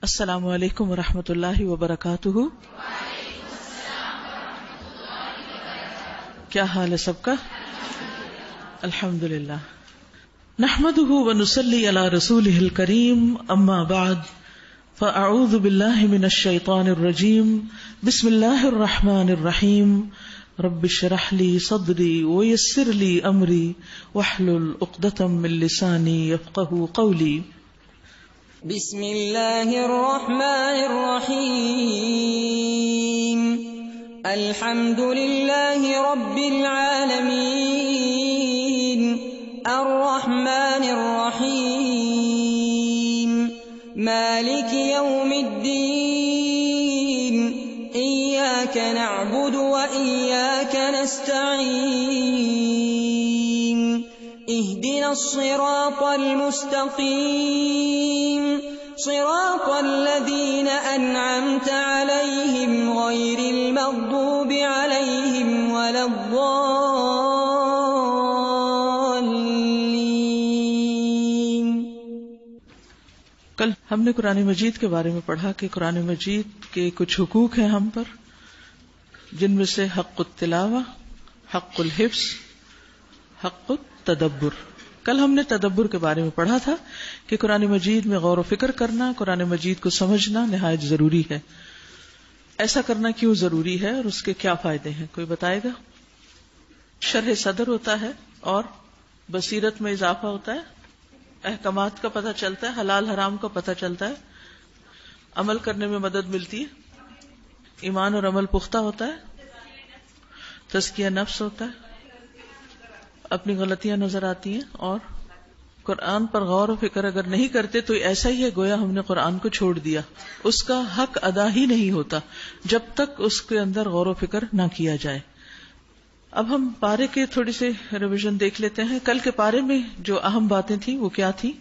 السلام علیکم ورحمۃ اللہ وبرکاتہ۔ کیا حال ہے سب کا؟ الحمد للہ، نحمده ونصلی علی رسولہ الکریم، اما بعد فاعوذ باللہ من الشیطان الرجیم، بسم اللہ الرحمن الرحیم، رب اشرح لی صدری ویسر لی امری واحلل عقدۃ من لسانی یفقهوا قولی۔ بسم اللہ الرحمن الرحیم، الحمد للہ رب العالمین، الرحمن الرحیم، مالک یوم الدین، ایاک نعبد وإیاک نستعین، اہدنا الصراط المستقیم، صراط الذین انعمت علیہم غیر المغضوب علیہم ولا الضالین۔ کل ہم نے قرآن مجید کے بارے میں پڑھا کہ قرآن مجید کے کچھ حقوق ہیں ہم پر، جن میں سے حق التلاوہ، حق الحفظ، حق التدبر۔ کل ہم نے تدبر کے بارے میں پڑھا تھا کہ قرآن مجید میں غور و فکر کرنا، قرآن مجید کو سمجھنا نہایت ضروری ہے۔ ایسا کرنا کیوں ضروری ہے اور اس کے کیا فائدے ہیں، کوئی بتائے گا؟ شرح صدر ہوتا ہے اور بصیرت میں اضافہ ہوتا ہے، احکامات کا پتہ چلتا ہے، حلال حرام کا پتہ چلتا ہے، عمل کرنے میں مدد ملتی ہے، ایمان اور عمل پختہ ہوتا ہے، تزکیہ نفس ہوتا ہے، اپنی غلطیاں نظر آتی ہیں، اور قرآن پر غور و فکر اگر نہیں کرتے تو ایسا ہی ہے گویا ہم نے قرآن کو چھوڑ دیا، اس کا حق ادا ہی نہیں ہوتا جب تک اس کے اندر غور و فکر نہ کیا جائے۔ اب ہم پارے کے تھوڑی سی ریویژن دیکھ لیتے ہیں۔ کل کے پارے میں جو اہم باتیں تھیں وہ کیا تھی؟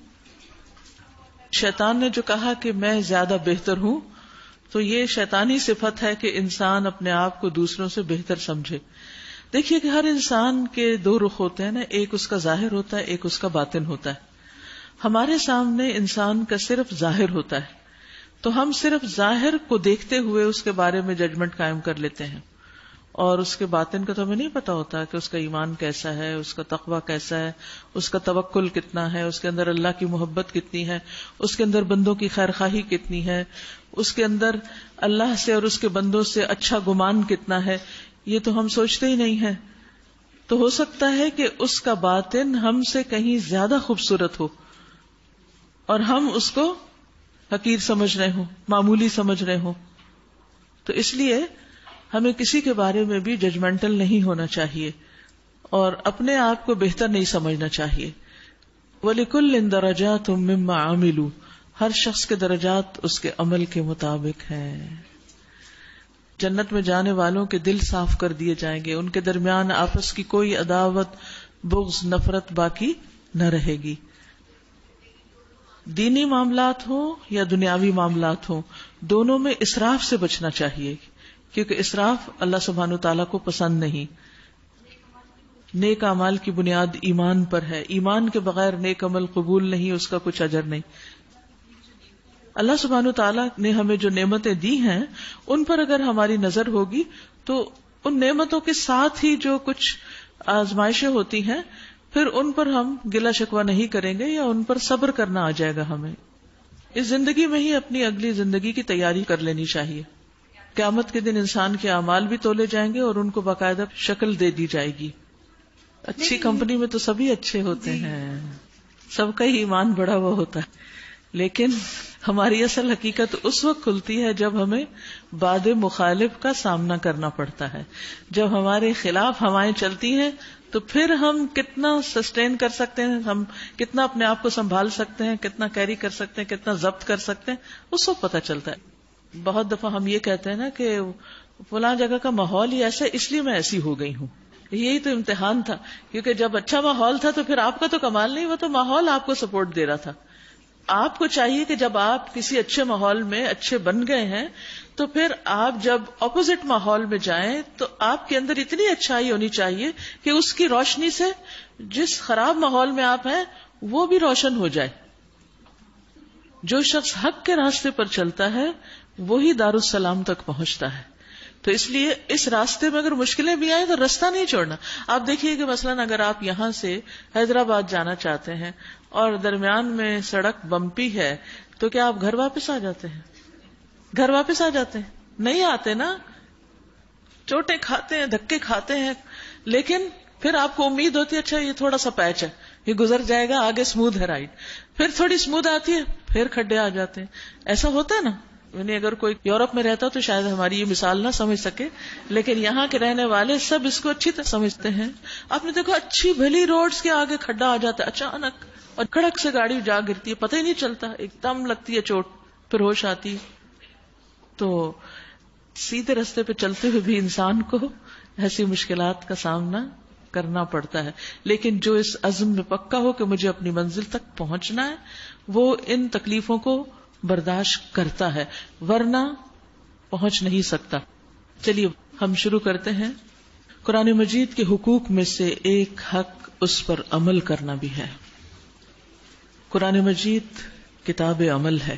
شیطان نے جو کہا کہ میں زیادہ بہتر ہوں، تو یہ شیطانی صفت ہے کہ انسان اپنے آپ کو دوسروں سے بہتر سمجھے۔ دیکھیے کہ ہر انسان کے دو رخ ہوتے ہیں نا، ایک اس کا ظاہر ہوتا ہے، ایک اس کا باطن ہوتا ہے۔ ہمارے سامنے انسان کا صرف ظاہر ہوتا ہے، تو ہم صرف ظاہر کو دیکھتے ہوئے اس کے بارے میں ججمنٹ قائم کر لیتے ہیں، اور اس کے باطن کا تو ہمیں نہیں پتا ہوتا کہ اس کا ایمان کیسا ہے، اس کا تقوی کیسا ہے، اس کا توکل کتنا ہے، اس کے اندر اللہ کی محبت کتنی ہے، اس کے اندر بندوں کی خیرخواہی کتنی ہے، اس کے اندر اللہ سے اور اس کے بندوں سے اچھا گمان کتنا ہے۔ یہ تو ہم سوچتے ہی نہیں ہیں۔ تو ہو سکتا ہے کہ اس کا باطن ہم سے کہیں زیادہ خوبصورت ہو اور ہم اس کو حقیر سمجھ رہے ہوں، معمولی سمجھ رہے ہوں۔ تو اس لیے ہمیں کسی کے بارے میں بھی ججمنٹل نہیں ہونا چاہیے اور اپنے آپ کو بہتر نہیں سمجھنا چاہیے۔ وَلِكُلٍّ دَرَجَاتٌ مِّمَّا عَمِلُوا، ہر شخص کے درجات اس کے عمل کے مطابق ہیں۔ جنت میں جانے والوں کے دل صاف کر دیے جائیں گے، ان کے درمیان آپس کی کوئی عداوت، بغض، نفرت باقی نہ رہے گی۔ دینی معاملات ہوں یا دنیاوی معاملات ہوں، دونوں میں اسراف سے بچنا چاہیے، کیونکہ اسراف اللہ سبحانہ وتعالیٰ کو پسند نہیں۔ نیک اعمال کی بنیاد ایمان پر ہے، ایمان کے بغیر نیک عمل قبول نہیں، اس کا کچھ اجر نہیں۔ اللہ سبحانہ وتعالیٰ نے ہمیں جو نعمتیں دی ہیں ان پر اگر ہماری نظر ہوگی تو ان نعمتوں کے ساتھ ہی جو کچھ آزمائشیں ہوتی ہیں پھر ان پر ہم گلہ شکوہ نہیں کریں گے یا ان پر صبر کرنا آ جائے گا۔ ہمیں اس زندگی میں ہی اپنی اگلی زندگی کی تیاری کر لینی چاہیے۔ قیامت کے دن انسان کے اعمال بھی تولے جائیں گے اور ان کو باقاعدہ شکل دے دی جائے گی۔ اچھی کمپنی میں تو سبھی اچھے ہوتے ہیں، سب کا ہی ایمان بڑا ہوا ہوتا ہے، لیکن ہماری اصل حقیقت اس وقت کھلتی ہے جب ہمیں باد مخالف کا سامنا کرنا پڑتا ہے، جب ہمارے خلاف ہوائیں چلتی ہیں تو پھر ہم کتنا سسٹین کر سکتے ہیں، ہم کتنا اپنے آپ کو سنبھال سکتے ہیں، کتنا کیری کر سکتے ہیں، کتنا ضبط کر سکتے ہیں، اس وقت پتہ چلتا ہے۔ بہت دفعہ ہم یہ کہتے ہیں نا کہ فلاں جگہ کا ماحول ہی ایسا ہے اس لیے میں ایسی ہو گئی ہوں۔ یہی تو امتحان تھا، کیونکہ جب اچھا ماحول تھا تو پھر آپ کا تو کمال نہیں، وہ تو ماحول آپ کو سپورٹ دے رہا تھا۔ آپ کو چاہیے کہ جب آپ کسی اچھے ماحول میں اچھے بن گئے ہیں تو پھر آپ جب اپوزٹ ماحول میں جائیں تو آپ کے اندر اتنی اچھائی ہونی چاہیے کہ اس کی روشنی سے جس خراب ماحول میں آپ ہیں وہ بھی روشن ہو جائے۔ جو شخص حق کے راستے پر چلتا ہے وہی دارالسلام تک پہنچتا ہے. تو اس لیے اس راستے میں اگر مشکلیں بھی آئیں تو راستہ نہیں چھوڑنا. آپ دیکھیے کہ مثلاً اگر آپ یہاں سے حیدرآباد جانا چاہتے ہیں اور درمیان میں سڑک بمپی ہے تو کیا آپ گھر واپس آ جاتے ہیں؟ گھر واپس آ جاتے ہیں؟ نہیں آتے نا. چوٹیں کھاتے ہیں، دھکے کھاتے ہیں، لیکن پھر آپ کو امید ہوتی ہے اچھا یہ تھوڑا سا پیچ ہے، یہ گزر جائے گا، آگے اسموتھ ہے رائڈ. پھر تھوڑی اسموتھ آتی ہے، پھر کھڈے آ جاتے ہیں. ایسا ہوتا ہے نا. یعنی اگر کوئی یورپ میں رہتا تو شاید ہماری یہ مثال نہ سمجھ سکے، لیکن یہاں کے رہنے والے سب اس کو اچھی طرح سمجھتے ہیں. آپ نے دیکھو اچھی بھلی روڈز کے آگے کھڈا آ جاتا ہے اچانک، اور کڑک سے گاڑی جا گرتی ہے، پتہ ہی نہیں چلتا، ایک دم لگتی ہے چوٹ، پھر ہوش آتی. تو سیدھے رستے پہ چلتے ہوئے بھی انسان کو ایسی مشکلات کا سامنا کرنا پڑتا ہے، لیکن جو اس عزم میں پکا ہو کہ مجھے اپنی منزل تک پہنچنا ہے وہ ان تکلیفوں کو برداشت کرتا ہے، ورنہ پہنچ نہیں سکتا. چلیے ہم شروع کرتے ہیں. قرآن مجید کے حقوق میں سے ایک حق اس پر عمل کرنا بھی ہے. قرآن مجید کتاب عمل ہے.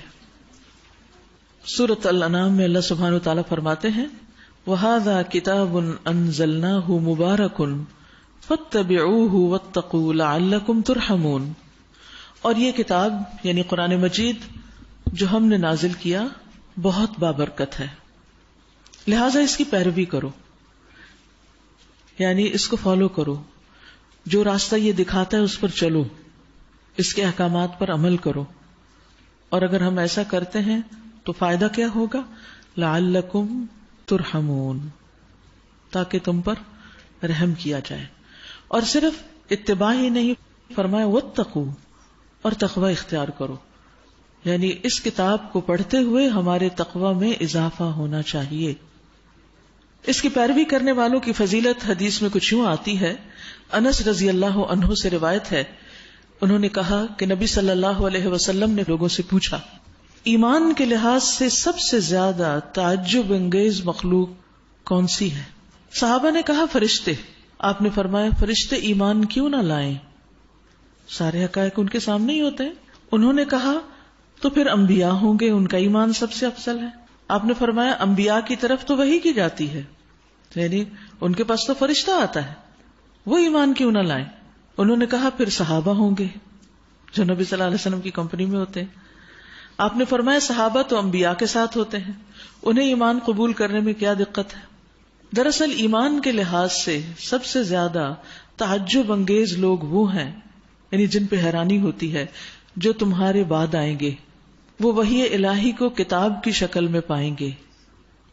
سورۃ الانعام میں اللہ سبحانہ وتعالی فرماتے ہیں وَهَذَا كِتَابٌ أَنزَلْنَاهُ مُبَارَكٌ فَاتَّبِعُوهُ وَاتَّقُوا لَعَلَّكُمْ تُرْحَمُونَ. اور یہ کتاب یعنی قرآن مجید جو ہم نے نازل کیا بہت بابرکت ہے، لہذا اس کی پیروی کرو، یعنی اس کو فالو کرو. جو راستہ یہ دکھاتا ہے اس پر چلو، اس کے احکامات پر عمل کرو. اور اگر ہم ایسا کرتے ہیں تو فائدہ کیا ہوگا؟ لعلکم ترحمون، تاکہ تم پر رحم کیا جائے. اور صرف اتباع ہی نہیں، فرمایا واتقوا، اور تقوی اختیار کرو. یعنی اس کتاب کو پڑھتے ہوئے ہمارے تقوی میں اضافہ ہونا چاہیے. اس کی پیروی کرنے والوں کی فضیلت حدیث میں کچھ یوں آتی ہے. انس رضی اللہ عنہ سے روایت ہے، انہوں نے کہا کہ نبی صلی اللہ علیہ وسلم نے لوگوں سے پوچھا ایمان کے لحاظ سے سب سے زیادہ تعجب انگیز مخلوق کون سی ہے؟ صحابہ نے کہا فرشتے. آپ نے فرمایا فرشتے ایمان کیوں نہ لائیں؟ سارے حقائق ان کے سامنے ہی ہوتے ہیں. انہوں نے کہا تو پھر انبیاء ہوں گے، ان کا ایمان سب سے افضل ہے. آپ نے فرمایا انبیاء کی طرف تو وحی کی جاتی ہے، یعنی ان کے پاس تو فرشتہ آتا ہے، وہ ایمان کیوں نہ لائیں؟ انہوں نے کہا پھر صحابہ ہوں گے جو نبی صلی اللہ علیہ وسلم کی کمپنی میں ہوتے ہیں. آپ نے فرمایا صحابہ تو انبیاء کے ساتھ ہوتے ہیں، انہیں ایمان قبول کرنے میں کیا دقت ہے؟ دراصل ایمان کے لحاظ سے سب سے زیادہ تعجب انگیز لوگ وہ ہیں، یعنی جن پہ حیرانی ہوتی ہے، جو تمہارے بعد آئیں گے. وہ وحی الہی کو کتاب کی شکل میں پائیں گے،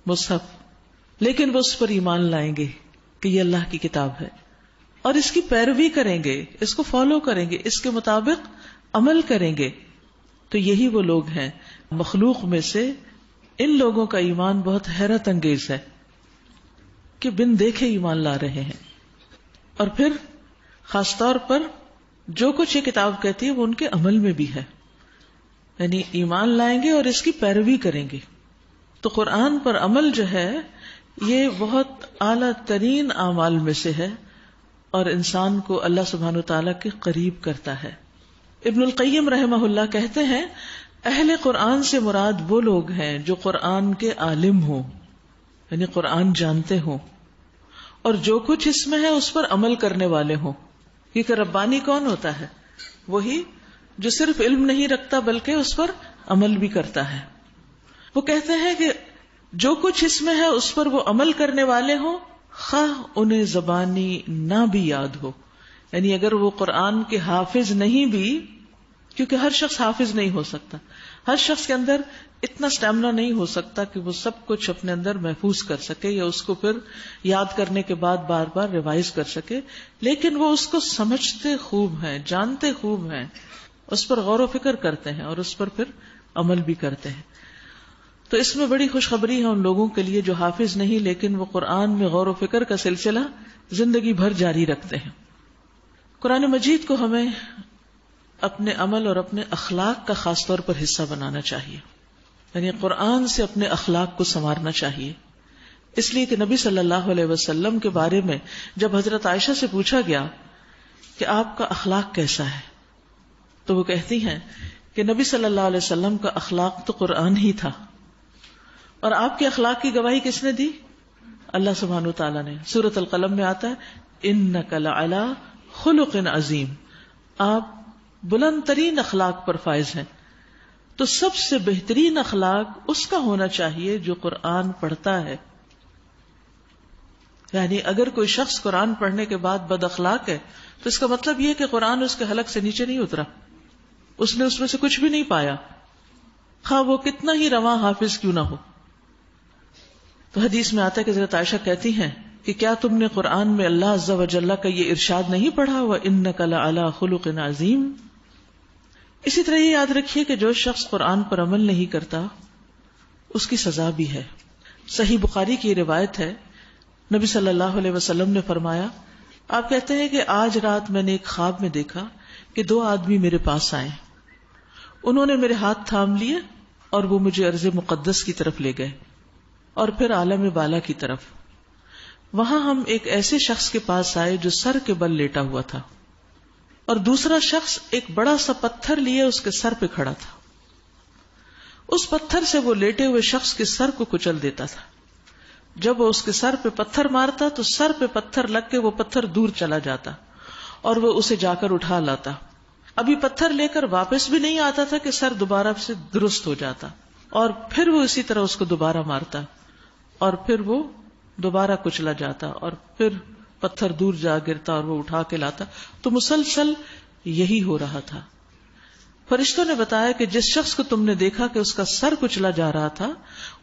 مصحف، لیکن وہ اس پر ایمان لائیں گے کہ یہ اللہ کی کتاب ہے، اور اس کی پیروی کریں گے، اس کو فالو کریں گے، اس کے مطابق عمل کریں گے. تو یہی وہ لوگ ہیں. مخلوق میں سے ان لوگوں کا ایمان بہت حیرت انگیز ہے کہ بن دیکھے ایمان لا رہے ہیں. اور پھر خاص طور پر جو کچھ یہ کتاب کہتی ہے وہ ان کے عمل میں بھی ہے، یعنی ایمان لائیں گے اور اس کی پیروی کریں گے. تو قرآن پر عمل جو ہے یہ بہت اعلیٰ ترین اعمال میں سے ہے اور انسان کو اللہ سبحانہ وتعالیٰ کے قریب کرتا ہے. ابن القیم رحمہ اللہ کہتے ہیں اہل قرآن سے مراد وہ لوگ ہیں جو قرآن کے عالم ہوں، یعنی قرآن جانتے ہوں، اور جو کچھ اس میں ہے اس پر عمل کرنے والے ہوں. کیونکہ ربانی کون ہوتا ہے؟ وہی جو صرف علم نہیں رکھتا بلکہ اس پر عمل بھی کرتا ہے. وہ کہتے ہیں کہ جو کچھ اس میں ہے اس پر وہ عمل کرنے والے ہوں، خواہ انہیں زبانی نہ بھی یاد ہو. یعنی اگر وہ قرآن کے حافظ نہیں بھی، کیونکہ ہر شخص حافظ نہیں ہو سکتا، ہر شخص کے اندر اتنا اسٹیمنا نہیں ہو سکتا کہ وہ سب کچھ اپنے اندر محفوظ کر سکے یا اس کو پھر یاد کرنے کے بعد بار بار ریوائز کر سکے، لیکن وہ اس کو سمجھتے خوب ہیں، جانتے خوب ہیں، اس پر غور و فکر کرتے ہیں اور اس پر پھر عمل بھی کرتے ہیں. تو اس میں بڑی خوشخبری ہے ان لوگوں کے لیے جو حافظ نہیں لیکن وہ قرآن میں غور و فکر کا سلسلہ زندگی بھر جاری رکھتے ہیں. قرآن مجید کو ہمیں اپنے عمل اور اپنے اخلاق کا خاص طور پر حصہ بنانا چاہیے، یعنی قرآن سے اپنے اخلاق کو سنوارنا چاہیے. اس لیے کہ نبی صلی اللہ علیہ وسلم کے بارے میں جب حضرت عائشہ سے پوچھا گیا کہ آپ کا اخلاق کیسا ہے، تو وہ کہتی ہیں کہ نبی صلی اللہ علیہ وسلم کا اخلاق تو قرآن ہی تھا، اور آپ کے اخلاق کی گواہی کس نے دی؟ اللہ سبحانہ وتعالیٰ نے. سورۃ القلم میں آتا ہے انک لعلی خلق عظیم، آپ بلند ترین اخلاق پر فائز ہیں. تو سب سے بہترین اخلاق اس کا ہونا چاہیے جو قرآن پڑھتا ہے. یعنی اگر کوئی شخص قرآن پڑھنے کے بعد بد اخلاق ہے تو اس کا مطلب یہ کہ قرآن اس کے حلق سے نیچے نہیں اترا، اس نے اس میں سے کچھ بھی نہیں پایا، خواہ وہ کتنا ہی رواں حافظ کیوں نہ ہو. تو حدیث میں آتا ہے کہ حضرت عائشہ کہتی ہیں کہ کیا تم نے قرآن میں اللہ عز و جل کا یہ ارشاد نہیں پڑھا وَإِنَّكَ لَعَلَىٰ خُلُقٍ عَظِيمٍ. اسی طرح یہ یاد رکھیے کہ جو شخص قرآن پر عمل نہیں کرتا اس کی سزا بھی ہے. صحیح بخاری کی روایت ہے، نبی صلی اللہ علیہ وسلم نے فرمایا، آپ کہتے ہیں کہ آج رات میں نے ایک خواب میں دیکھا کہ 2 آدمی میرے پاس آئے، انہوں نے میرے ہاتھ تھام لیے اور وہ مجھے ارض مقدس کی طرف لے گئے اور پھر عالم بالا کی طرف. وہاں ہم ایک ایسے شخص کے پاس آئے جو سر کے بل لیٹا ہوا تھا، اور دوسرا شخص ایک بڑا سا پتھر لیے اس کے سر پہ کھڑا تھا. اس پتھر سے وہ لیٹے ہوئے شخص کے سر کو کچل دیتا تھا. جب وہ اس کے سر پہ پتھر مارتا تو سر پہ پتھر لگ کے وہ پتھر دور چلا جاتا اور وہ اسے جا کر اٹھا لاتا. ابھی پتھر لے کر واپس بھی نہیں آتا تھا کہ سر دوبارہ سے درست ہو جاتا، اور پھر وہ اسی طرح اس کو دوبارہ مارتا اور پھر وہ دوبارہ کچلا جاتا اور پھر پتھر دور جا گرتا اور وہ اٹھا کے لاتا. تو مسلسل یہی ہو رہا تھا. فرشتوں نے بتایا کہ جس شخص کو تم نے دیکھا کہ اس کا سر کچلا جا رہا تھا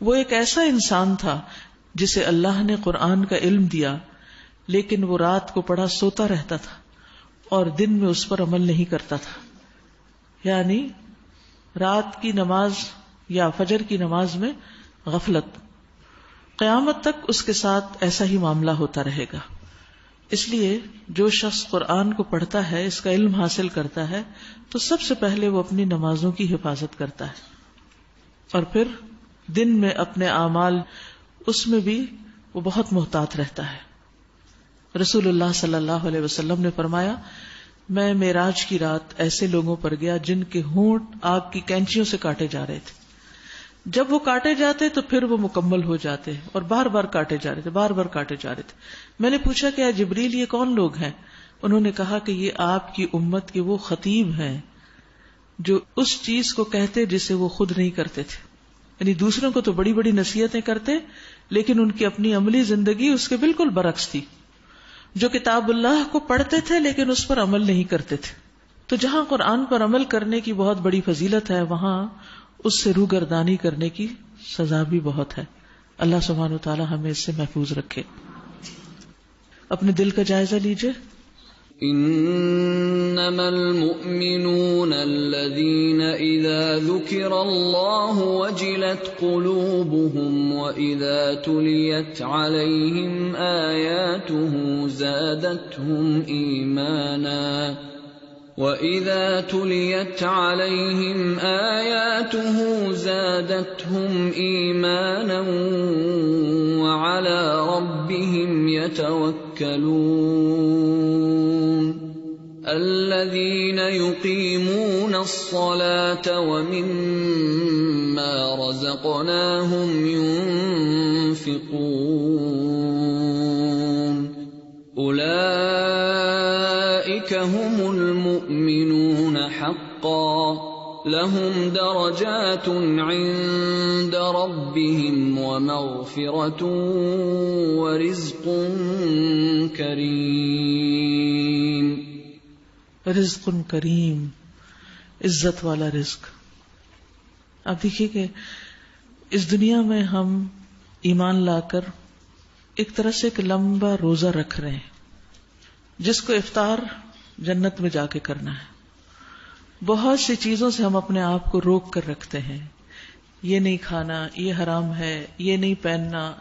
وہ ایک ایسا انسان تھا جسے اللہ نے قرآن کا علم دیا، لیکن وہ رات کو پڑھا سوتا رہتا تھا اور دن میں اس پر عمل نہیں کرتا تھا. یعنی رات کی نماز یا فجر کی نماز میں غفلت. قیامت تک اس کے ساتھ ایسا ہی معاملہ ہوتا رہے گا. اس لیے جو شخص قرآن کو پڑھتا ہے، اس کا علم حاصل کرتا ہے، تو سب سے پہلے وہ اپنی نمازوں کی حفاظت کرتا ہے، اور پھر دن میں اپنے اعمال اس میں بھی وہ بہت محتاط رہتا ہے. رسول اللہ صلی اللہ علیہ وسلم نے فرمایا، میں معراج کی رات ایسے لوگوں پر گیا جن کے ہونٹ آگ کی کینچیوں سے کاٹے جا رہے تھے. جب وہ کاٹے جاتے تو پھر وہ مکمل ہو جاتے اور بار بار کاٹے جا رہے تھے، بار بار کاٹے جا رہے تھے. میں نے پوچھا کہ اے جبریل، یہ کون لوگ ہیں؟ انہوں نے کہا کہ یہ آپ کی امت کے وہ خطیب ہیں جو اس چیز کو کہتے جسے وہ خود نہیں کرتے تھے. یعنی دوسروں کو تو بڑی بڑی نصیحتیں کرتے، لیکن ان کی اپنی عملی زندگی اس کے بالکل برعکس تھی. جو کتاب اللہ کو پڑھتے تھے لیکن اس پر عمل نہیں کرتے تھے. تو جہاں قرآن پر عمل کرنے کی بہت بڑی فضیلت ہے، وہاں اس سے روگردانی کرنے کی سزا بھی بہت ہے. اللہ سبحانہ وتعالی ہمیں اس سے محفوظ رکھے. اپنے دل کا جائزہ لیجئے. انما المؤمنون الذين اذا ذكر الله وجلت قلوبهم واذا تليت عليهم آياته زادتهم ايمانا وَإِذَا تُلِيَتْ عَلَيْهِمْ آيَاتُهُ زَادَتْهُمْ إِيمَانًا وَعَلَى رَبِّهِمْ يَتَوَكَّلُونَ الَّذِينَ يُقِيمُونَ الصَّلَاةَ وَمِمَّا رَزَقْنَاهُمْ يُنْفِقُونَ أُولَئِكَ هُمُ المؤمنون حقا لهم درجات عند ربهم ومغفرة ورزق کریم. رزق کریم، عزت والا رزق. آپ دیکھیے کہ اس دنیا میں ہم ایمان لا کر ایک طرح سے ایک لمبا روزہ رکھ رہے ہیں جس کو افطار جنت میں جا کے کرنا ہے. بہت سی چیزوں سے ہم اپنے آپ کو روک کر رکھتے ہیں. یہ نہیں کھانا، یہ حرام ہے، یہ نہیں پہننا،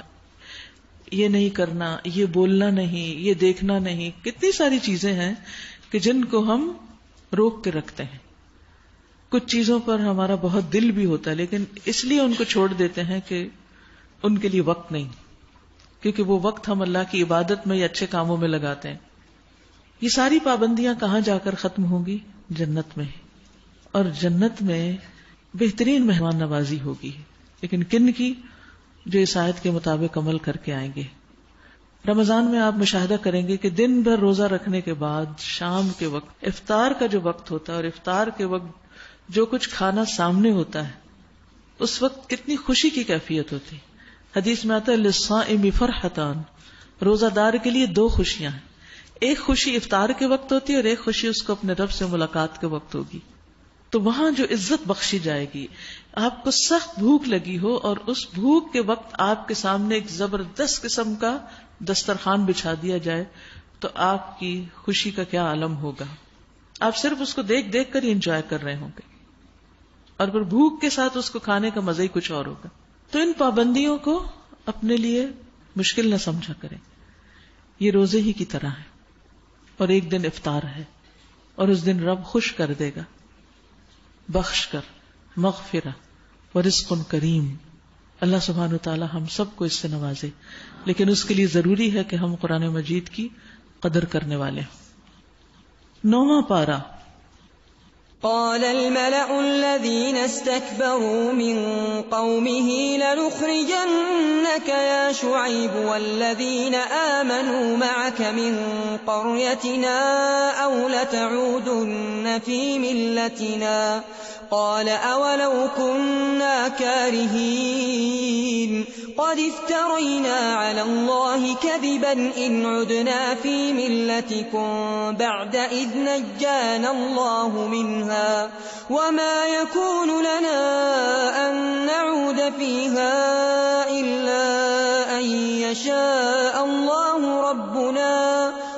یہ نہیں کرنا، یہ بولنا نہیں، یہ دیکھنا نہیں. کتنی ساری چیزیں ہیں کہ جن کو ہم روک کے رکھتے ہیں. کچھ چیزوں پر ہمارا بہت دل بھی ہوتا ہے لیکن اس لیے ان کو چھوڑ دیتے ہیں کہ ان کے لیے وقت نہیں، کیونکہ وہ وقت ہم اللہ کی عبادت میں یا اچھے کاموں میں لگاتے ہیں. یہ ساری پابندیاں کہاں جا کر ختم ہوں گی؟ جنت میں. اور جنت میں بہترین مہمان نوازی ہوگی. لیکن کن کی؟ جو اس آیت کے مطابق عمل کر کے آئیں گے. رمضان میں آپ مشاہدہ کریں گے کہ دن بھر روزہ رکھنے کے بعد شام کے وقت افطار کا جو وقت ہوتا ہے اور افطار کے وقت جو کچھ کھانا سامنے ہوتا ہے اس وقت کتنی خوشی کی کیفیت ہوتی. حدیث میں آتا ہے للصائم فرحتان، روزہ دار کے لیے دو خوشیاں ہیں. ایک خوشی افطار کے وقت ہوتی ہے اور ایک خوشی اس کو اپنے رب سے ملاقات کے وقت ہوگی. تو وہاں جو عزت بخشی جائے گی، آپ کو سخت بھوک لگی ہو اور اس بھوک کے وقت آپ کے سامنے ایک زبردست قسم کا دسترخوان بچھا دیا جائے تو آپ کی خوشی کا کیا عالم ہوگا. آپ صرف اس کو دیکھ دیکھ کر ہی انجوائے کر رہے ہوں گے اور پھر بھوک کے ساتھ اس کو کھانے کا مزہ ہی کچھ اور ہوگا. تو ان پابندیوں کو اپنے لیے مشکل نہ سمجھا کریں. یہ روزے ہی کی طرح ہے اور ایک دن افطار ہے اور اس دن رب خوش کر دے گا بخش کر، مغفرہ ورزق کریم. اللہ سبحانہ وتعالی ہم سب کو اس سے نوازے، لیکن اس کے لیے ضروری ہے کہ ہم قرآن مجید کی قدر کرنے والے ہوں. 9واں پارہ. قال الملأ الذين استكبروا من قومه لنخرجنك يا شعيب والذين آمنوا معك من قريتنا أو لتعودن في ملتنا قال أولو كنا كارهين قد افترينا على الله كذبا إن عدنا في ملتكم بعد إذ نجانا الله منها وما يكون لنا أن نعود فيها إلا أن يشاء الله ربنا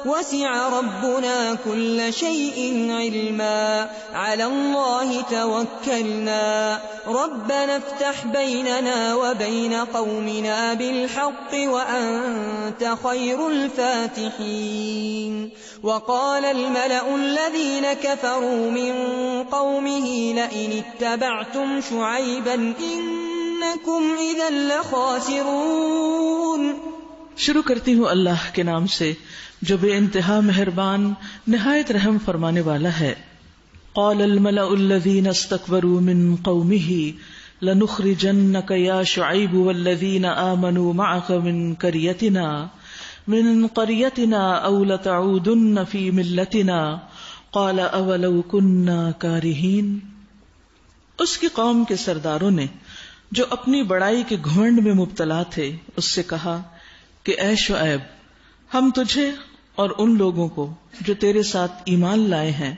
وسع ربنا كل شيء علما على الله توكلنا ربنا افتح بيننا وبين قومنا بالحق وأنت خير الفاتحين. وقال الملأ الذين كفروا من قومه لئن اتبعتم شعيبا إنكم إذا لخاسرون. شروع کرتی ہوں اللہ کے نام سے جو بے انتہا مہربان نہایت رحم فرمانے والا ہے. قال الملأ الذين استكبروا من قومه لنخرجنك يا شعيب والذين آمنوا معك من قريتنا أو لتعودن في ملتنا قال أولو كنا كارهين. اس کی قوم کے سرداروں نے جو اپنی بڑائی کے گھمنڈ میں مبتلا تھے اس سے کہا کہ اے شعیب، ہم تجھے اور ان لوگوں کو جو تیرے ساتھ ایمان لائے ہیں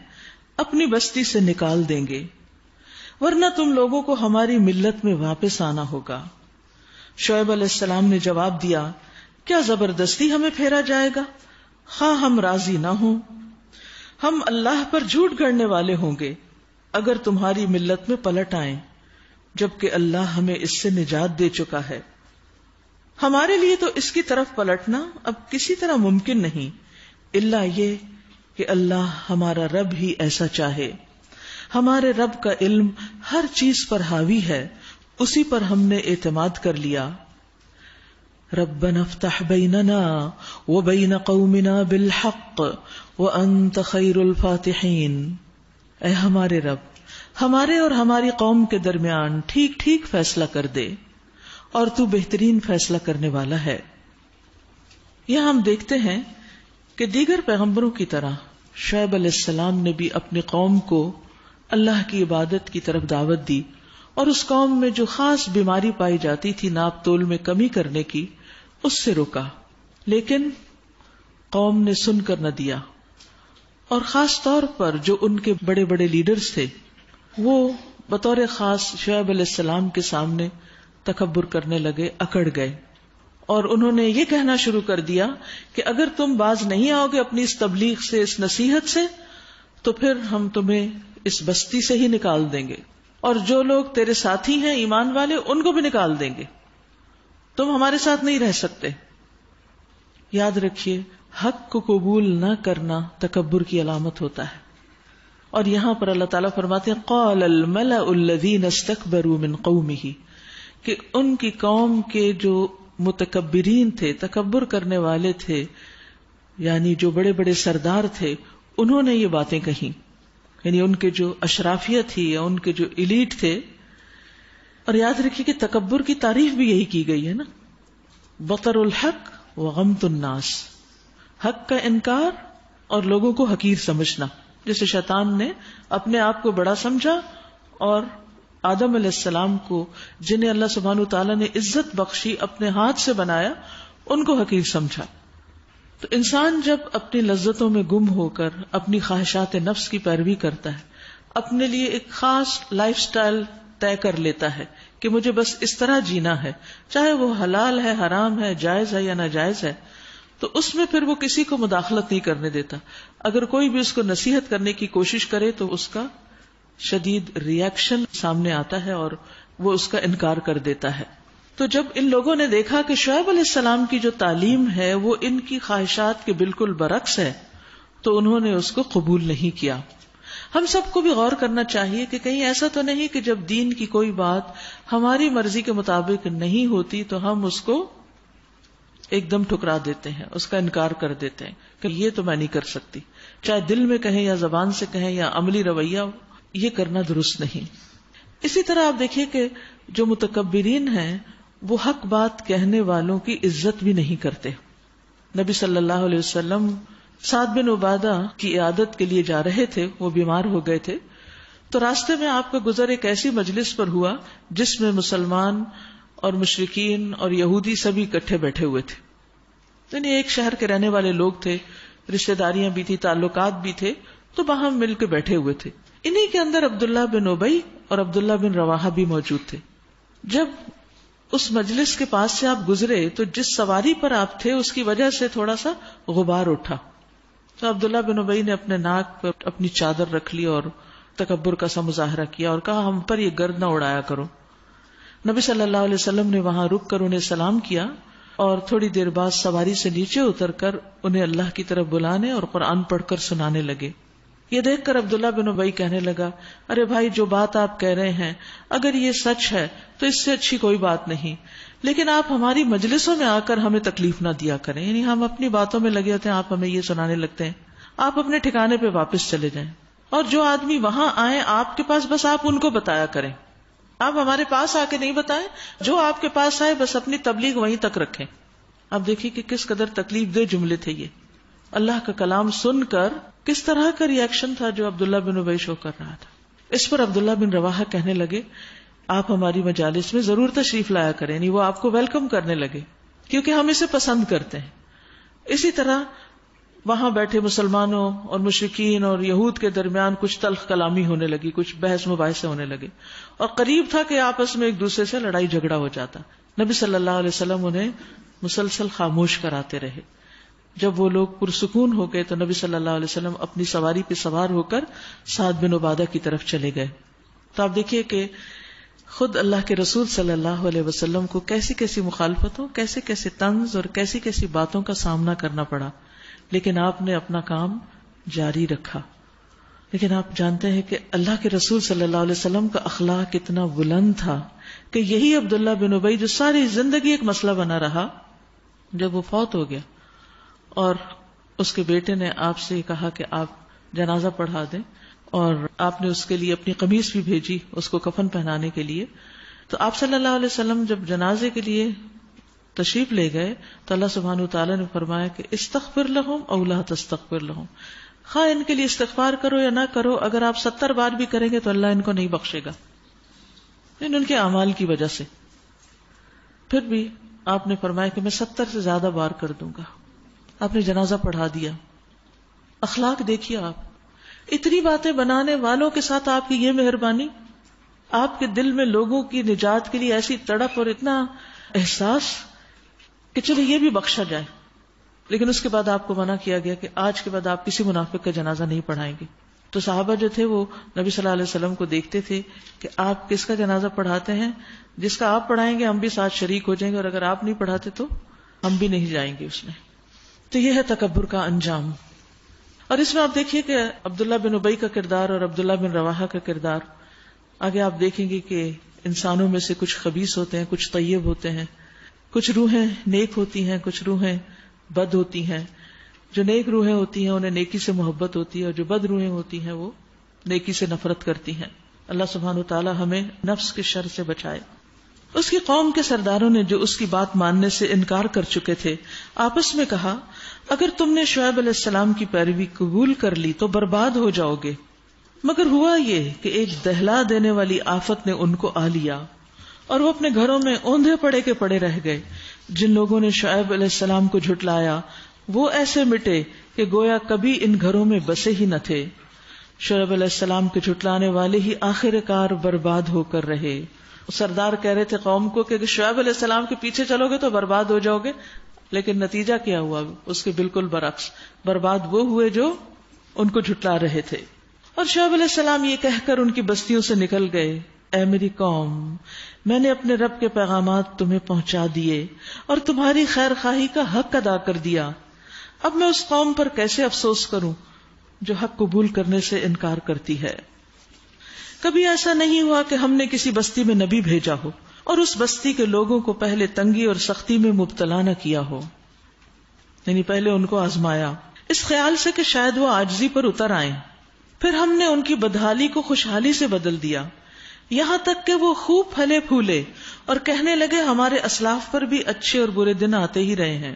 اپنی بستی سے نکال دیں گے، ورنہ تم لوگوں کو ہماری ملت میں واپس آنا ہوگا. شعیب علیہ السلام نے جواب دیا، کیا زبردستی ہمیں پھیرا جائے گا؟ خواہ ہم راضی نہ ہوں، ہم اللہ پر جھوٹ گڑنے والے ہوں گے اگر تمہاری ملت میں پلٹ آئیں، جبکہ اللہ ہمیں اس سے نجات دے چکا ہے. ہمارے لیے تو اس کی طرف پلٹنا اب کسی طرح ممکن نہیں، الا یہ کہ اللہ ہمارا رب ہی ایسا چاہے. ہمارے رب کا علم ہر چیز پر حاوی ہے، اسی پر ہم نے اعتماد کر لیا. ربنا افتح بیننا وبین قومنا بالحق وانت خیر الفاتحین. اے ہمارے رب، ہمارے اور ہماری قوم کے درمیان ٹھیک ٹھیک فیصلہ کر دے اور تو بہترین فیصلہ کرنے والا ہے. یہاں ہم دیکھتے ہیں کہ دیگر پیغمبروں کی طرح شعیب علیہ السلام نے بھی اپنی قوم کو اللہ کی عبادت کی طرف دعوت دی اور اس قوم میں جو خاص بیماری پائی جاتی تھی ناپ تول میں کمی کرنے کی، اس سے روکا، لیکن قوم نے سن کر نہ دیا. اور خاص طور پر جو ان کے بڑے بڑے لیڈرز تھے وہ بطور خاص شعیب علیہ السلام کے سامنے تکبر کرنے لگے، اکڑ گئے اور انہوں نے یہ کہنا شروع کر دیا کہ اگر تم باز نہیں آؤ گے اپنی اس تبلیغ سے، اس نصیحت سے، تو پھر ہم تمہیں اس بستی سے ہی نکال دیں گے اور جو لوگ تیرے ساتھی ہیں ایمان والے ان کو بھی نکال دیں گے، تم ہمارے ساتھ نہیں رہ سکتے. یاد رکھیے، حق کو قبول نہ کرنا تکبر کی علامت ہوتا ہے. اور یہاں پر اللہ تعالیٰ فرماتے ہیں قال الملأ الذین استکبروا من قومہ، کہ ان کی قوم کے جو متکبرین تھے، تکبر کرنے والے تھے، یعنی جو بڑے بڑے سردار تھے، انہوں نے یہ باتیں کہیں. یعنی ان کے جو اشرافیت تھی یا ان کے جو ایلیٹ تھے. اور یاد رکھیے کہ تکبر کی تعریف بھی یہی کی گئی ہے نا، بطر الحق وغمط الناس، حق کا انکار اور لوگوں کو حقیر سمجھنا. جیسے شیطان نے اپنے آپ کو بڑا سمجھا اور آدم علیہ السلام کو جنہیں اللہ سبحانہ وتعالیٰ نے عزت بخشی اپنے ہاتھ سے بنایا ان کو حقیر سمجھا. تو انسان جب اپنی لذتوں میں گم ہو کر اپنی خواہشات نفس کی پیروی کرتا ہے، اپنے لیے ایک خاص لائف سٹائل طے کر لیتا ہے کہ مجھے بس اس طرح جینا ہے، چاہے وہ حلال ہے، حرام ہے، جائز ہے یا ناجائز ہے، تو اس میں پھر وہ کسی کو مداخلت نہیں کرنے دیتا. اگر کوئی بھی اس کو نصیحت کرنے کی کوشش کرے تو اس کا شدید ریئیکشن سامنے آتا ہے اور وہ اس کا انکار کر دیتا ہے. تو جب ان لوگوں نے دیکھا کہ شعیب علیہ السلام کی جو تعلیم ہے وہ ان کی خواہشات کے بالکل برعکس ہے تو انہوں نے اس کو قبول نہیں کیا. ہم سب کو بھی غور کرنا چاہیے کہ کہیں ایسا تو نہیں کہ جب دین کی کوئی بات ہماری مرضی کے مطابق نہیں ہوتی تو ہم اس کو ایک دم ٹھکرا دیتے ہیں، اس کا انکار کر دیتے ہیں کہ یہ تو میں نہیں کر سکتی، چاہے دل میں کہیں یا زبان سے کہیں یا عملی رویہ ہو، یہ کرنا درست نہیں. اسی طرح آپ دیکھیے کہ جو متکبرین ہیں وہ حق بات کہنے والوں کی عزت بھی نہیں کرتے. نبی صلی اللہ علیہ وسلم سعد بن عبادہ کی عیادت کے لیے جا رہے تھے، وہ بیمار ہو گئے تھے، تو راستے میں آپ کا گزر ایک ایسی مجلس پر ہوا جس میں مسلمان اور مشرکین اور یہودی سبھی اکٹھے بیٹھے ہوئے تھے. یعنی ایک شہر کے رہنے والے لوگ تھے، رشتہ داریاں بھی تھی، تعلقات بھی تھے، تو وہاں مل کے بیٹھے ہوئے تھے. انہی کے اندر عبداللہ بن ابی اور عبداللہ بن رواحہ بھی موجود تھے. جب اس مجلس کے پاس سے آپ گزرے تو جس سواری پر آپ تھے اس کی وجہ سے تھوڑا سا غبار اٹھا، تو عبداللہ بن ابی نے اپنے ناک پر اپنی چادر رکھ لی اور تکبر کا سا مظاہرہ کیا اور کہا ہم پر یہ گرد نہ اڑایا کرو. نبی صلی اللہ علیہ وسلم نے وہاں رک کر انہیں سلام کیا اور تھوڑی دیر بعد سواری سے نیچے اتر کر انہیں اللہ کی طرف بلانے اور قرآن پڑھ کر سنانے لگے. یہ دیکھ کر عبداللہ بن ابی کہنے لگا، ارے بھائی جو بات آپ کہہ رہے ہیں اگر یہ سچ ہے تو اس سے اچھی کوئی بات نہیں، لیکن آپ ہماری مجلسوں میں آ کر ہمیں تکلیف نہ دیا کریں. یعنی ہم اپنی باتوں میں لگے ہوتے ہیں، آپ ہمیں یہ سنانے لگتے ہیں. آپ اپنے ٹھکانے پہ واپس چلے جائیں اور جو آدمی وہاں آئے آپ کے پاس بس آپ ان کو بتایا کریں، آپ ہمارے پاس آ کے نہیں بتائیں. جو آپ کے پاس آئے بس اپنی تبلیغ وہیں تک رکھیں. آپ دیکھیے کہ کس قدر تکلیف دہ جملے تھے یہ. اللہ کا کلام سن کر کس طرح کا ریئیکشن تھا جو عبداللہ بن ابی شو کر رہا تھا. اس پر عبداللہ بن رواحہ کہنے لگے آپ ہماری مجالس میں ضرور تشریف لایا کریں. یعنی وہ آپ کو ویلکم کرنے لگے کیونکہ ہم اسے پسند کرتے ہیں. اسی طرح وہاں بیٹھے مسلمانوں اور مشرکین اور یہود کے درمیان کچھ تلخ کلامی ہونے لگی، کچھ بحث مباحثے ہونے لگے اور قریب تھا کہ آپس میں ایک دوسرے سے لڑائی جھگڑا ہو جاتا. نبی صلی اللہ علیہ وسلم انہیں مسلسل خاموش کراتے رہے. جب وہ لوگ پرسکون ہو گئے تو نبی صلی اللہ علیہ وسلم اپنی سواری پہ سوار ہو کر سعد بن عبادہ کی طرف چلے گئے. تو آپ دیکھیے کہ خود اللہ کے رسول صلی اللہ علیہ وسلم کو کیسی کیسی مخالفتوں، کیسے کیسے طنز اور کیسی کیسی باتوں کا سامنا کرنا پڑا، لیکن آپ نے اپنا کام جاری رکھا. لیکن آپ جانتے ہیں کہ اللہ کے رسول صلی اللہ علیہ وسلم کا اخلاق کتنا بلند تھا کہ یہی عبداللہ بن ابی جو ساری زندگی ایک مسئلہ بنا رہا، جب وہ فوت ہو گیا اور اس کے بیٹے نے آپ سے کہا کہ آپ جنازہ پڑھا دیں اور آپ نے اس کے لیے اپنی قمیص بھی بھیجی اس کو کفن پہنانے کے لیے، تو آپ صلی اللہ علیہ وسلم جب جنازے کے لیے تشریف لے گئے تو اللہ سبحانہ وتعالی نے فرمایا کہ استغفر لہم او لا تستغفر لہم، خواہ ان کے لیے استغفار کرو یا نہ کرو، اگر آپ 70 بار بھی کریں گے تو اللہ ان کو نہیں بخشے گا، ان کے اعمال کی وجہ سے. پھر بھی آپ نے فرمایا کہ میں 70 سے زیادہ بار کر دوں گا. آپ نے جنازہ پڑھا دیا. اخلاق دیکھیے، آپ اتنی باتیں بنانے والوں کے ساتھ آپ کی یہ مہربانی، آپ کے دل میں لوگوں کی نجات کے لیے ایسی تڑپ اور اتنا احساس کہ چلو یہ بھی بخشا جائے، لیکن اس کے بعد آپ کو منع کیا گیا کہ آج کے بعد آپ کسی منافق کا جنازہ نہیں پڑھائیں گے. تو صحابہ جو تھے وہ نبی صلی اللہ علیہ وسلم کو دیکھتے تھے کہ آپ کس کا جنازہ پڑھاتے ہیں، جس کا آپ پڑھائیں گے ہم بھی ساتھ شریک ہو جائیں گے، اور اگر آپ نہیں پڑھاتے تو ہم بھی نہیں جائیں گے اس میں. تو یہ ہے تکبر کا انجام. اور اس میں آپ دیکھیے کہ عبداللہ بن ابی کا کردار اور عبداللہ بن رواحہ کا کردار، آگے آپ دیکھیں گے کہ انسانوں میں سے کچھ خبیث ہوتے ہیں، کچھ طیب ہوتے ہیں، کچھ روحیں نیک ہوتی ہیں، کچھ روحیں بد ہوتی ہیں. جو نیک روحیں ہوتی ہیں انہیں نیکی سے محبت ہوتی ہے، اور جو بد روحیں ہوتی ہیں وہ نیکی سے نفرت کرتی ہیں. اللہ سبحانہ وتعالی ہمیں نفس کے شر سے بچائے. اس کی قوم کے سرداروں نے جو اس کی بات ماننے سے انکار کر چکے تھے آپس میں کہا اگر تم نے شعیب علیہ السلام کی پیروی قبول کر لی تو برباد ہو جاؤ گے. مگر ہوا یہ کہ ایک دہلا دینے والی آفت نے ان کو آ لیا اور وہ اپنے گھروں میں اوندھے پڑے کے پڑے رہ گئے. جن لوگوں نے شعیب علیہ السلام کو جھٹلایا وہ ایسے مٹے کہ گویا کبھی ان گھروں میں بسے ہی نہ تھے. شعیب علیہ السلام کے جھٹلانے والے ہی آخر کار برباد ہو کر رہے. سردار کہہ رہے تھے قوم کو کہ شعیب علیہ السلام کے پیچھے چلو گے تو برباد ہو جاؤ گے، لیکن نتیجہ کیا ہوا؟ اس کے بالکل برعکس، برباد وہ ہوئے جو ان کو جھٹلا رہے تھے. اور شعیب علیہ السلام یہ کہہ کر ان کی بستیوں سے نکل گئے اے میری قوم، میں نے اپنے رب کے پیغامات تمہیں پہنچا دیے اور تمہاری خیر خواہی کا حق ادا کر دیا. اب میں اس قوم پر کیسے افسوس کروں جو حق قبول کرنے سے انکار کرتی ہے. کبھی ایسا نہیں ہوا کہ ہم نے کسی بستی میں نبی بھیجا ہو اور اس بستی کے لوگوں کو پہلے تنگی اور سختی میں مبتلا نہ کیا ہو، یعنی پہلے ان کو آزمایا اس خیال سے کہ شاید وہ عاجزی پر اتر آئیں. پھر ہم نے ان کی بدحالی کو خوشحالی سے بدل دیا، یہاں تک کہ وہ خوب پھلے پھولے اور کہنے لگے ہمارے اسلاف پر بھی اچھے اور برے دن آتے ہی رہے ہیں.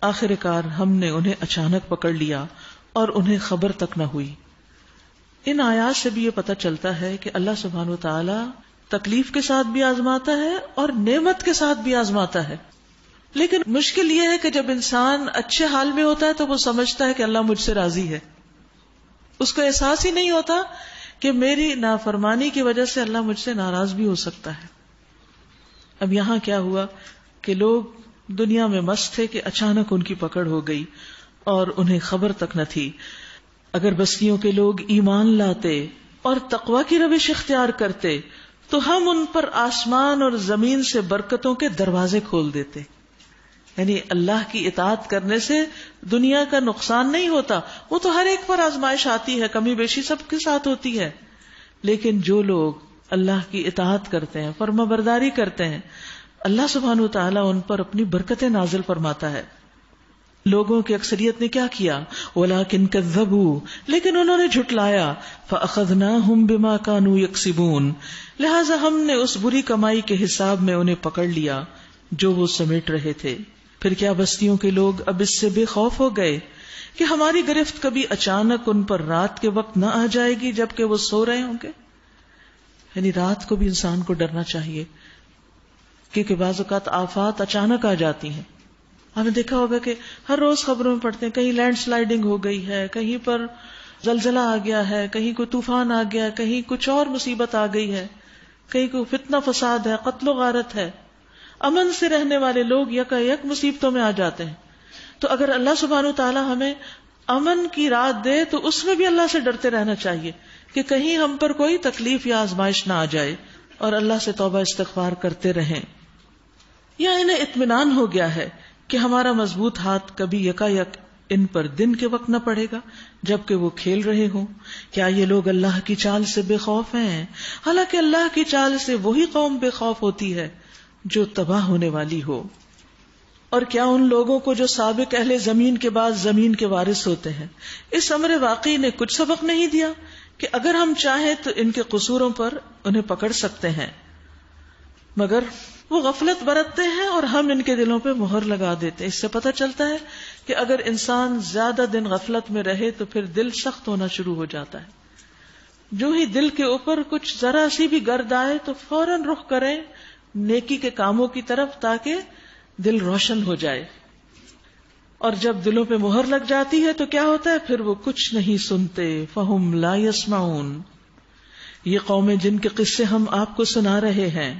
آخر کار ہم نے انہیں اچانک پکڑ لیا اور انہیں خبر تک نہ ہوئی. ان آیات سے بھی یہ پتہ چلتا ہے کہ اللہ سبحانہ و تعالی تکلیف کے ساتھ بھی آزماتا ہے اور نعمت کے ساتھ بھی آزماتا ہے. لیکن مشکل یہ ہے کہ جب انسان اچھے حال میں ہوتا ہے تو وہ سمجھتا ہے کہ اللہ مجھ سے راضی ہے. اس کو احساس ہی نہیں ہوتا کہ میری نافرمانی کی وجہ سے اللہ مجھ سے ناراض بھی ہو سکتا ہے. اب یہاں کیا ہوا کہ لوگ دنیا میں مست تھے کہ اچانک ان کی پکڑ ہو گئی اور انہیں خبر تک نہ تھی. اگر بستیوں کے لوگ ایمان لاتے اور تقوی کی روش اختیار کرتے تو ہم ان پر آسمان اور زمین سے برکتوں کے دروازے کھول دیتے. یعنی اللہ کی اطاعت کرنے سے دنیا کا نقصان نہیں ہوتا، وہ تو ہر ایک پر آزمائش آتی ہے، کمی بیشی سب کے ساتھ ہوتی ہے. لیکن جو لوگ اللہ کی اطاعت کرتے ہیں، فرما برداری کرتے ہیں، اللہ سبحانہ و تعالیٰ ان پر اپنی برکتیں نازل فرماتا ہے. لوگوں کی اکثریت نے کیا کیا؟ وَلَٰكِن كَذَّبُوا، لیکن انہوں نے جھٹلایا. فَأَخَذْنَاهُمْ بِمَا كَانُوا يَكْسِبُونَ، لہٰذا ہم نے اس بری کمائی کے حساب میں انہیں پکڑ لیا جو وہ سمیٹ رہے تھے. پھر کیا بستیوں کے لوگ اب اس سے بے خوف ہو گئے کہ ہماری گرفت کبھی اچانک ان پر رات کے وقت نہ آ جائے گی جبکہ وہ سو رہے ہوں گے؟ یعنی رات کو بھی انسان کو ڈرنا چاہیے کیونکہ بعض اوقات آفات اچانک آ جاتی ہیں. ہم نے دیکھا ہوگا کہ ہر روز خبروں میں پڑھتے ہیں کہیں لینڈ سلائیڈنگ ہو گئی ہے، کہیں پر زلزلہ آ گیا ہے، کہیں کوئی طوفان آ گیا، کہیں کچھ اور مصیبت آ گئی ہے، کہیں کوئی فتنہ فساد ہے، قتل و غارت ہے. امن سے رہنے والے لوگ یکا یک مصیبتوں میں آ جاتے ہیں. تو اگر اللہ سبحانہ وتعالی ہمیں امن کی رات دے تو اس میں بھی اللہ سے ڈرتے رہنا چاہیے کہ کہیں ہم پر کوئی تکلیف یا آزمائش نہ آ جائے، اور اللہ سے توبہ استغفار کرتے رہیں. یا انہیں اطمینان ہو گیا ہے کہ ہمارا مضبوط ہاتھ کبھی یکا یک ان پر دن کے وقت نہ پڑے گا جبکہ وہ کھیل رہے ہوں. کیا یہ لوگ اللہ کی چال سے بے خوف ہیں؟ حالانکہ اللہ کی چال سے وہی قوم بے خوف ہوتی ہے جو تباہ ہونے والی ہو. اور کیا ان لوگوں کو جو سابق اہل زمین کے بعد زمین کے وارث ہوتے ہیں اس امر واقعی نے کچھ سبق نہیں دیا کہ اگر ہم چاہیں تو ان کے قصوروں پر انہیں پکڑ سکتے ہیں، مگر وہ غفلت برتتے ہیں اور ہم ان کے دلوں پہ مہر لگا دیتے ہیں. اس سے پتہ چلتا ہے کہ اگر انسان زیادہ دن غفلت میں رہے تو پھر دل سخت ہونا شروع ہو جاتا ہے. جو ہی دل کے اوپر کچھ ذرا سی بھی گرد آئے تو فوراً رخ کریں نیکی کے کاموں کی طرف تاکہ دل روشن ہو جائے. اور جب دلوں پہ مہر لگ جاتی ہے تو کیا ہوتا ہے؟ پھر وہ کچھ نہیں سنتے. فَهُمْ لَا يَسْمَعُونَ، یہ قومیں جن کے قصے ہم آپ کو سنا رہے ہیں،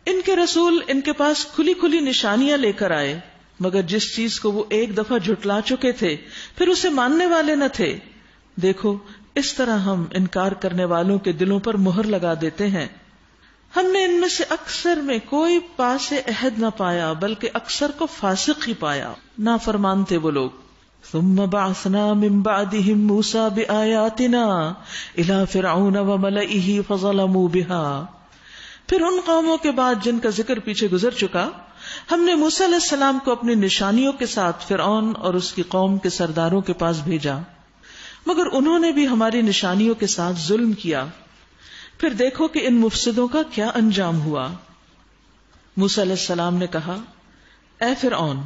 ان کے رسول ان کے پاس کھلی کھلی نشانیاں لے کر آئے، مگر جس چیز کو وہ ایک دفعہ جھٹلا چکے تھے پھر اسے ماننے والے نہ تھے. دیکھو اس طرح ہم انکار کرنے والوں کے دلوں پر مہر لگا دیتے ہیں. ہم نے ان میں سے اکثر میں کوئی پاس عہد نہ پایا بلکہ اکثر کو فاسق ہی پایا، نافرمان تھے وہ لوگ. ثم بعثنا من بعدهم موسى بآياتنا الى فرعون وملئه فظلموا بها، پھر ان قوموں کے بعد جن کا ذکر پیچھے گزر چکا ہم نے موسیٰ علیہ السلام کو اپنی نشانیوں کے ساتھ فرعون اور اس کی قوم کے سرداروں کے پاس بھیجا. مگر انہوں نے بھی ہماری نشانیوں کے ساتھ ظلم کیا. پھر دیکھو کہ ان مفسدوں کا کیا انجام ہوا. موسیٰ علیہ السلام نے کہا اے فرعون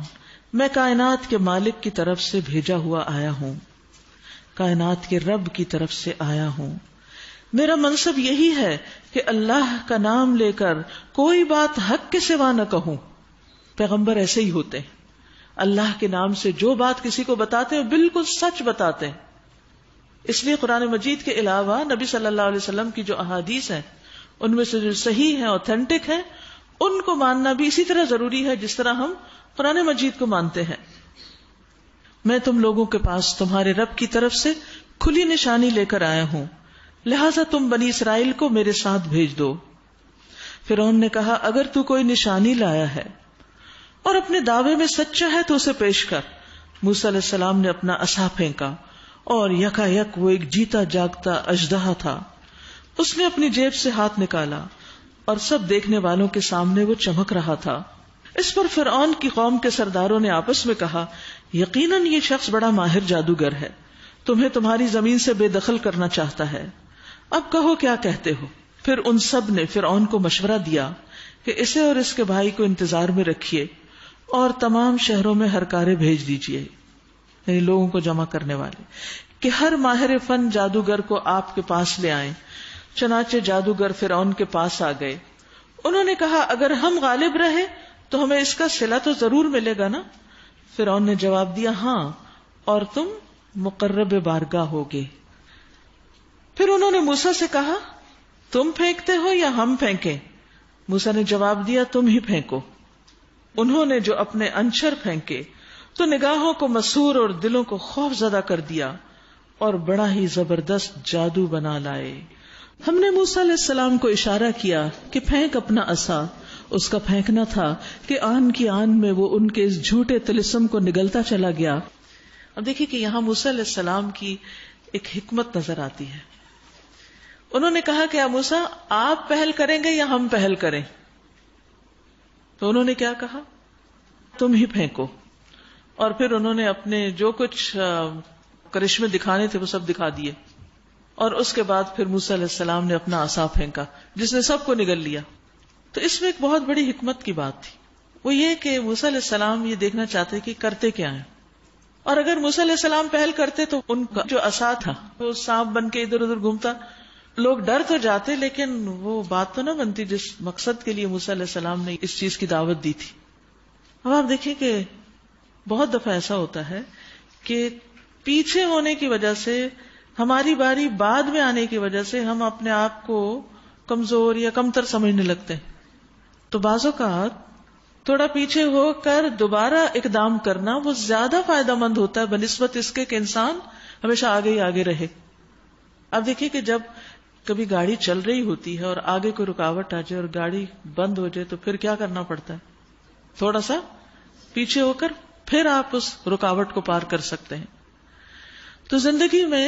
میں کائنات کے مالک کی طرف سے بھیجا ہوا آیا ہوں، کائنات کے رب کی طرف سے آیا ہوں. میرا منصب یہی ہے کہ اللہ کا نام لے کر کوئی بات حق کے سوا نہ کہوں. پیغمبر ایسے ہی ہوتے ہیں، اللہ کے نام سے جو بات کسی کو بتاتے ہیں بالکل سچ بتاتے ہیں. اس لیے قرآن مجید کے علاوہ نبی صلی اللہ علیہ وسلم کی جو احادیث ہیں ان میں سے جو صحیح ہیں، اوتھینٹک ہیں، ان کو ماننا بھی اسی طرح ضروری ہے جس طرح ہم قرآن مجید کو مانتے ہیں. میں تم لوگوں کے پاس تمہارے رب کی طرف سے کھلی نشانی لے کر آیا ہوں، لہٰذا تم بنی اسرائیل کو میرے ساتھ بھیج دو. فرعون نے کہا اگر تو کوئی نشانی لایا ہے اور اپنے دعوے میں سچا ہے تو اسے پیش کر. موسیٰ علیہ السلام نے اپنا عصا پھینکا اور یکا یک وہ ایک جیتا جاگتا اژدہا تھا. اس نے اپنی جیب سے ہاتھ نکالا اور سب دیکھنے والوں کے سامنے وہ چمک رہا تھا. اس پر فرعون کی قوم کے سرداروں نے آپس میں کہا یقیناً یہ شخص بڑا ماہر جادوگر ہے، تمہیں تمہاری زمین سے بے دخل کرنا چاہتا ہے، اب کہو کیا کہتے ہو. پھر ان سب نے فرعون کو مشورہ دیا کہ اسے اور اس کے بھائی کو انتظار میں رکھیے اور تمام شہروں میں ہرکارے بھیج دیجیے، یعنی لوگوں کو جمع کرنے والے، کہ ہر ماہر فن جادوگر کو آپ کے پاس لے آئیں. چنانچہ جادوگر فرعون کے پاس آ گئے. انہوں نے کہا اگر ہم غالب رہے تو ہمیں اس کا صلہ تو ضرور ملے گا نا. فرعون نے جواب دیا ہاں، اور تم مقرب بارگاہ ہوگے. پھر انہوں نے موسیٰ سے کہا تم پھینکتے ہو یا ہم پھینکیں؟ موسیٰ نے جواب دیا تم ہی پھینکو. انہوں نے جو اپنے انچر پھینکے تو نگاہوں کو مسحور اور دلوں کو خوف زدہ کر دیا اور بڑا ہی زبردست جادو بنا لائے. ہم نے موسیٰ علیہ السلام کو اشارہ کیا کہ پھینک اپنا عصا. اس کا پھینکنا تھا کہ آن کی آن میں وہ ان کے اس جھوٹے طلسم کو نگلتا چلا گیا. اب دیکھیے کہ یہاں موسیٰ علیہ السلام کی ایک حکمت نظر آتی ہے. انہوں نے کہا کہ موسیٰ آپ پہل کریں گے یا ہم پہل کریں؟ تو انہوں نے کیا کہا تم ہی پھینکو. اور پھر انہوں نے اپنے جو کچھ کرشمے دکھانے تھے وہ سب دکھا دیے. اور اس کے بعد پھر موسیٰ علیہ السلام نے اپنا عصا پھینکا جس نے سب کو نگل لیا. تو اس میں ایک بہت بڑی حکمت کی بات تھی، وہ یہ کہ موسیٰ علیہ السلام یہ دیکھنا چاہتے کہ کرتے کیا ہیں. اور اگر موسیٰ علیہ السلام پہل کرتے تو ان کا جو عصا تھا وہ سانپ بن کے ادھر ادھر گھومتا. لوگ ڈر تو جاتے لیکن وہ بات تو نہ بنتی جس مقصد کے لیے موسیٰ علیہ السلام نے اس چیز کی دعوت دی تھی. اب آپ دیکھیں کہ بہت دفعہ ایسا ہوتا ہے کہ پیچھے ہونے کی وجہ سے، ہماری باری بعد میں آنے کی وجہ سے ہم اپنے آپ کو کمزور یا کمتر سمجھنے لگتے ہیں. تو بعض اوقات تھوڑا پیچھے ہو کر دوبارہ اقدام کرنا وہ زیادہ فائدہ مند ہوتا ہے بنسبت اس کے کہ انسان ہمیشہ آگے ہی آگے رہے. اب دیکھیے کہ جب کبھی گاڑی چل رہی ہوتی ہے اور آگے کوئی رکاوٹ آ جائے اور گاڑی بند ہو جائے تو پھر کیا کرنا پڑتا ہے؟ تھوڑا سا پیچھے ہو کر پھر آپ اس رکاوٹ کو پار کر سکتے ہیں. تو زندگی میں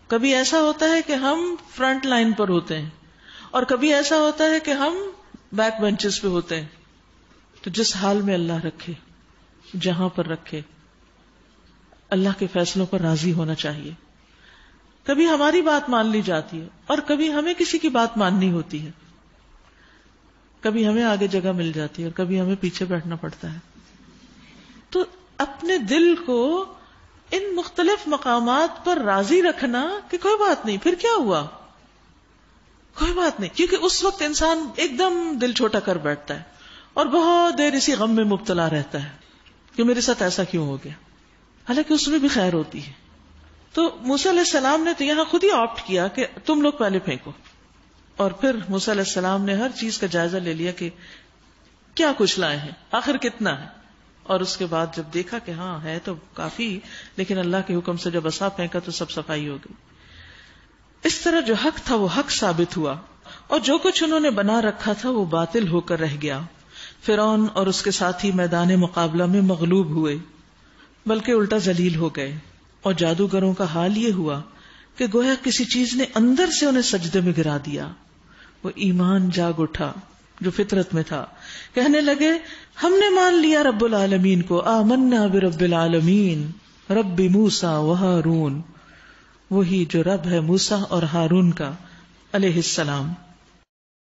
کبھی ایسا ہوتا ہے کہ ہم فرنٹ لائن پر ہوتے ہیں اور کبھی ایسا ہوتا ہے کہ ہم بیک بینچز پہ ہوتے ہیں. تو جس حال میں اللہ رکھے، جہاں پر رکھے، اللہ کے فیصلوں پر راضی ہونا چاہیے. کبھی ہماری بات مان لی جاتی ہے اور کبھی ہمیں کسی کی بات ماننی ہوتی ہے. کبھی ہمیں آگے جگہ مل جاتی ہے اور کبھی ہمیں پیچھے بیٹھنا پڑتا ہے. تو اپنے دل کو ان مختلف مقامات پر راضی رکھنا کہ کوئی بات نہیں، پھر کیا ہوا، کوئی بات نہیں. کیونکہ اس وقت انسان ایک دم دل چھوٹا کر بیٹھتا ہے اور بہت دیر اسی غم میں مبتلا رہتا ہے کہ میرے ساتھ ایسا کیوں ہو گیا، حالانکہ اس میں بھی خیر ہوتی ہے. تو موسیٰ علیہ السلام نے تو یہاں خود ہی آپٹ کیا کہ تم لوگ پہلے پھینکو. اور پھر موسیٰ علیہ السلام نے ہر چیز کا جائزہ لے لیا کہ کیا کچھ لائے ہیں، آخر کتنا ہے. اور اس کے بعد جب دیکھا کہ ہاں ہے تو کافی، لیکن اللہ کے حکم سے جب عصا پھینکا تو سب صفائی ہو گئی. اس طرح جو حق تھا وہ حق ثابت ہوا اور جو کچھ انہوں نے بنا رکھا تھا وہ باطل ہو کر رہ گیا. فرعون اور اس کے ساتھی میدان مقابلہ میں مغلوب ہوئے بلکہ الٹا ذلیل ہو گئے. اور جادوگروں کا حال یہ ہوا کہ گویا کسی چیز نے اندر سے انہیں سجدے میں گرا دیا. وہ ایمان جاگ اٹھا جو فطرت میں تھا. کہنے لگے ہم نے مان لیا رب العالمین کو، آمنا برب العالمین رب موسیٰ و ہارون. وہی جو رب ہے موسیٰ اور ہارون کا علیہ السلام.